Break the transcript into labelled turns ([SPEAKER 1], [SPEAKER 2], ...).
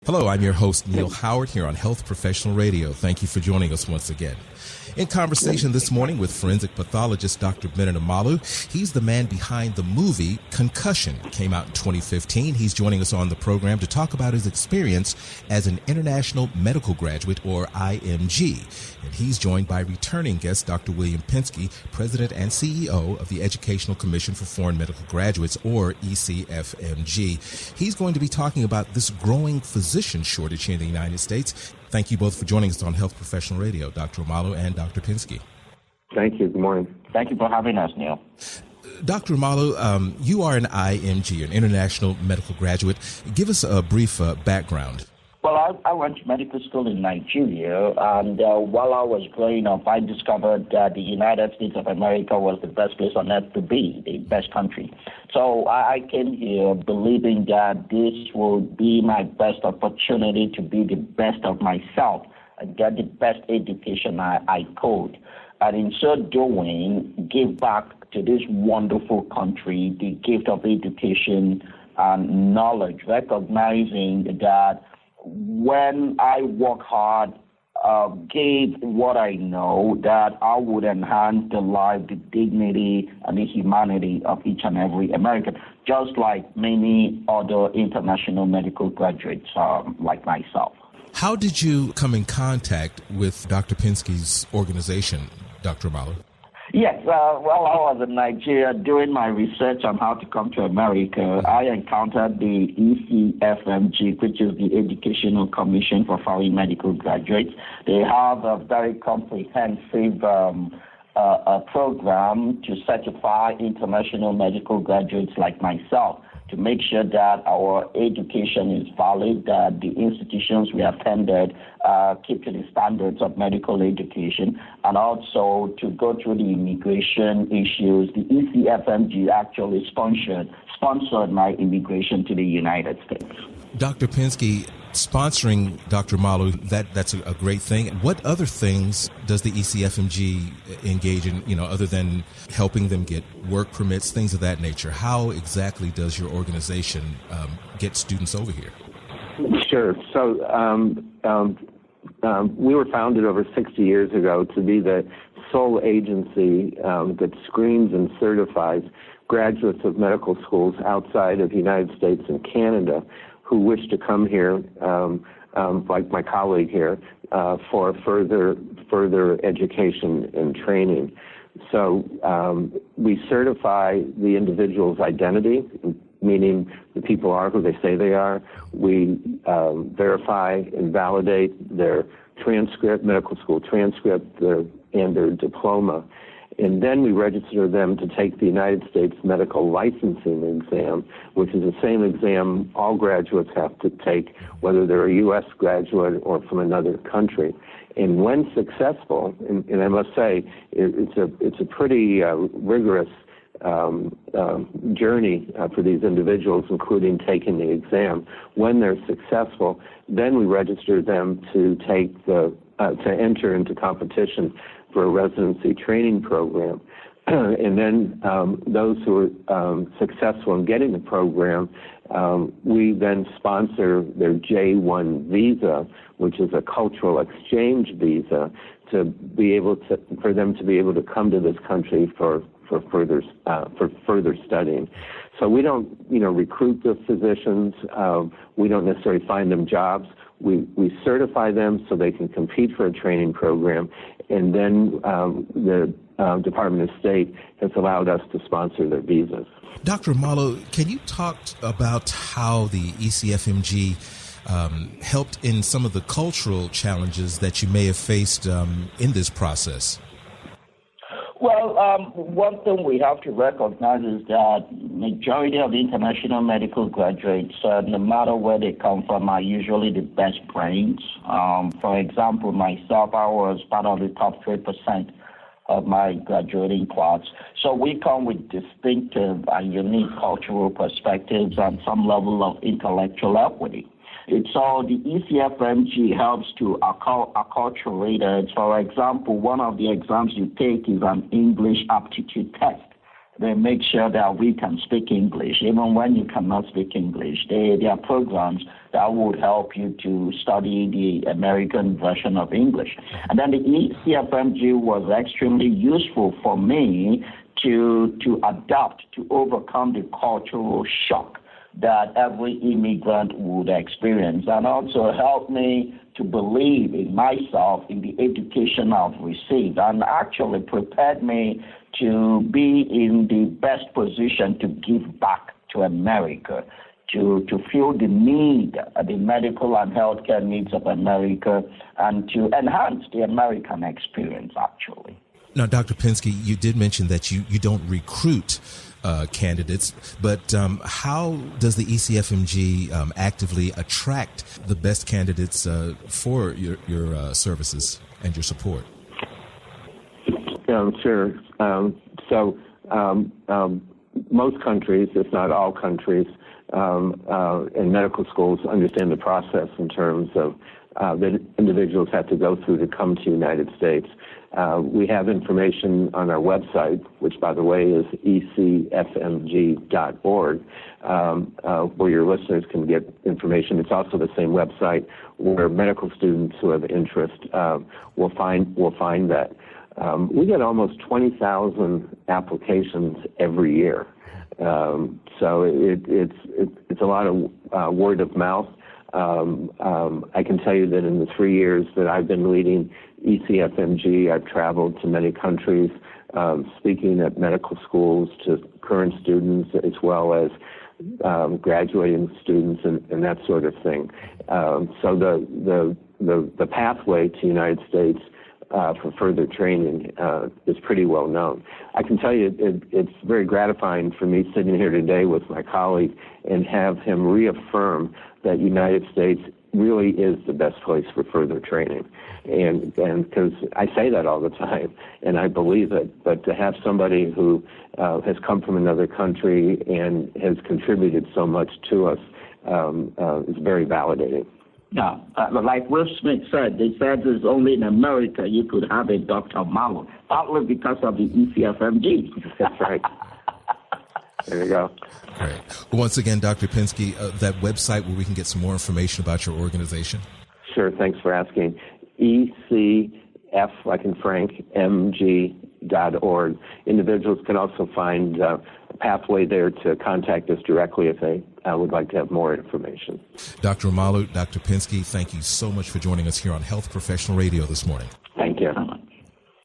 [SPEAKER 1] Hello, I'm your host, Neil Howard, here on Health Professional Radio. Thank you for joining us once again. In conversation this morning with forensic pathologist Dr. Bennet Omalu, he's the man behind the movie Concussion. It came out in 2015. He's joining us on the program to talk about his experience as an international medical graduate, or IMG. And he's joined by returning guest Dr. William Pinsky, President and CEO of the Educational Commission for Foreign Medical Graduates, or ECFMG. He's going to be talking about this growing physician shortage here in the United States. Thank you both for joining us on Health Professional Radio, Dr. Omalu and Dr. Pinsky.
[SPEAKER 2] Thank you. Good morning.
[SPEAKER 3] Thank you for having us, Neil.
[SPEAKER 1] Dr. Omalu, you are an IMG, an international medical graduate. Give us a brief background.
[SPEAKER 3] Well, I went to medical school in Nigeria, and while I was growing up, I discovered that the United States of America was the best place on earth to be, the best country. So I came here believing that this would be my best opportunity to be the best of myself and get the best education I could. And in so doing, give back to this wonderful country the gift of education and knowledge, recognizing that when I work hard, gave what I know, that I would enhance the life, the dignity, and the humanity of each and every American, just like many other international medical graduates like myself.
[SPEAKER 1] How did you come in contact with Dr. Pinsky's organization, Dr. Omalu?
[SPEAKER 3] Yes, while I was in Nigeria doing my research on how to come to America, I encountered the ECFMG, which is the Educational Commission for Foreign Medical Graduates. They have a very comprehensive program to certify international medical graduates like myself, to make sure that our education is valid, that the institutions we attended keep to the standards of medical education, and also to go through the immigration issues. The ECFMG actually sponsored my immigration to the United States.
[SPEAKER 1] Dr. Pinsky, sponsoring Dr. Omalu, that's a great thing. What other things does the ECFMG engage in, other than helping them get work permits, things of that nature? How exactly does your organization get students over here?
[SPEAKER 2] Sure. So we were founded over 60 years ago to be the sole agency that screens and certifies graduates of medical schools outside of the United States and Canada who wish to come here, like my colleague here, for further education and training. So we certify the individual's identity, meaning the people are who they say they are. We verify and validate their transcript, medical school transcript, and their diploma. And then we register them to take the United States medical licensing exam, which is the same exam all graduates have to take, whether they're a U.S. graduate or from another country. And when successful, and I must say, it's a pretty rigorous journey for these individuals, including taking the exam. When they're successful, then we register them to take to enter into competition for a residency training program. And then those who are successful in getting the program, we then sponsor their J1 visa, which is a cultural exchange visa, for them to be able to come to this country for further studying. So we don't, recruit the physicians. We don't necessarily find them jobs. We certify them so they can compete for a training program, and then the Department of State has allowed us to sponsor their visas.
[SPEAKER 1] Dr. Omalu, can you talk about how the ECFMG helped in some of the cultural challenges that you may have faced in this process?
[SPEAKER 3] Well, one thing we have to recognize is that majority of the international medical graduates, no matter where they come from, are usually the best brains. For example, myself, I was part of the top 3% of my graduating class. So we come with distinctive and unique cultural perspectives and some level of intellectual equity. So the ECFMG helps to acculturate it. For example, one of the exams you take is an English aptitude test. They make sure that we can speak English, even when you cannot speak English. There are programs that would help you to study the American version of English. And then the ECFMG was extremely useful for me to adapt, to overcome the cultural shock that every immigrant would experience, and also help me to believe in myself, in the education I've received, and actually prepared me to be in the best position to give back to America, to feel the need, the medical and healthcare needs of America, and to enhance the American experience, actually.
[SPEAKER 1] Now, Dr. Pinsky, you did mention that you don't recruit candidates, but how does the ECFMG actively attract the best candidates for your services and your support?
[SPEAKER 2] Sure. So most countries, if not all countries, and medical schools understand the process in terms of that individuals have to go through to come to the United States. We have information on our website, which, by the way, is ECFMG.org, where your listeners can get information. It's also the same website where medical students who have interest will find that. We get almost 20,000 applications every year, so it's a lot of word of mouth. I can tell you that in the 3 years that I've been leading ECFMG, I've traveled to many countries, speaking at medical schools to current students as well as graduating students and that sort of thing. So the pathway to the United States for further training is pretty well known. I can tell you it's very gratifying for me sitting here today with my colleague and have him reaffirm that United States really is the best place for further training. And because I say that all the time, and I believe it, but to have somebody who has come from another country and has contributed so much to us is very validating.
[SPEAKER 3] Yeah, like Will Smith said, they said it's only in America you could have a Dr. Omalu, partly because of the ECFMG.
[SPEAKER 2] That's right. There you go.
[SPEAKER 1] Great. Once again, Dr. Pinsky, that website where we can get some more information about your organization?
[SPEAKER 2] Sure, thanks for asking. ECF, like in Frank, MG.org. Individuals can also find a pathway there to contact us directly if they would like to have more information.
[SPEAKER 1] Dr. Omalu, Dr. Pinsky, thank you so much for joining us here on Health Professional Radio this morning.
[SPEAKER 2] Thank you.